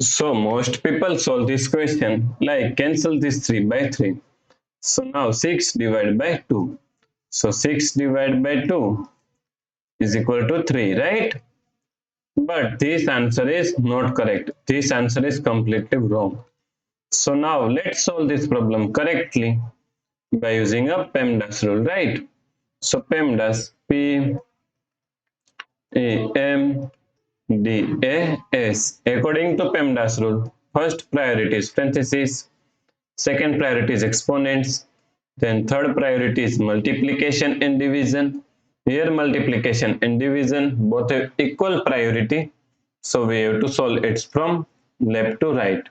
So most people solve this question like cancel this 3 by 3. So now 6 divided by 2. So 6 divided by 2 is equal to 3, right? But this answer is not correct. This answer is completely wrong. So now let's solve this problem correctly by using a PEMDAS rule, right? So PEMDAS, P-E-M-D-A-S. According to PEMDAS rule, first priority is parentheses, second priority is exponents, then third priority is multiplication and division. Here multiplication and division both have equal priority, so we have to solve it from left to right.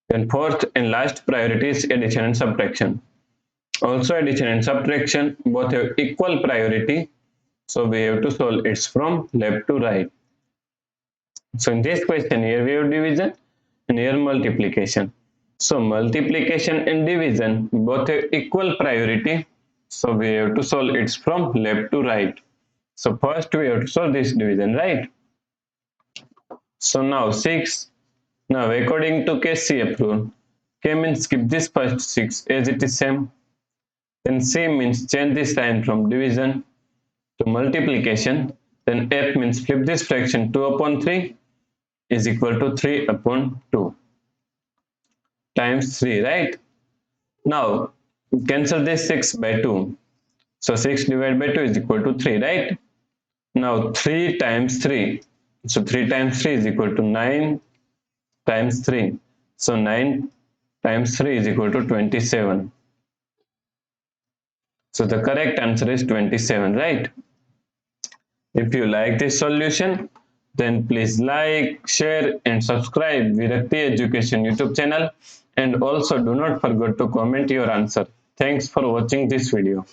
Then fourth and last priority is addition and subtraction. Also addition and subtraction both have equal priority, so we have to solve it from left to right. So in this question here we have division and here multiplication. So multiplication and division both have equal priority, so we have to solve it from left to right. So first we have to solve this division, right? So now 6. Now according to KCF rule, K means skip this first 6 as it is same. Then C means change this sign from division to multiplication. Then F means flip this fraction 2 upon 3 is equal to 3 upon 2 times 3, right? Now cancel this 6 by 2. So 6 divided by 2 is equal to 3, right? Now 3 times 3. So 3 times 3 is equal to 9 times 3. So 9 times 3 is equal to 27. So the correct answer is 27, right? If you like this solution, then please like, share and subscribe Virakti Education YouTube channel, and also do not forget to comment your answer. Thanks for watching this video.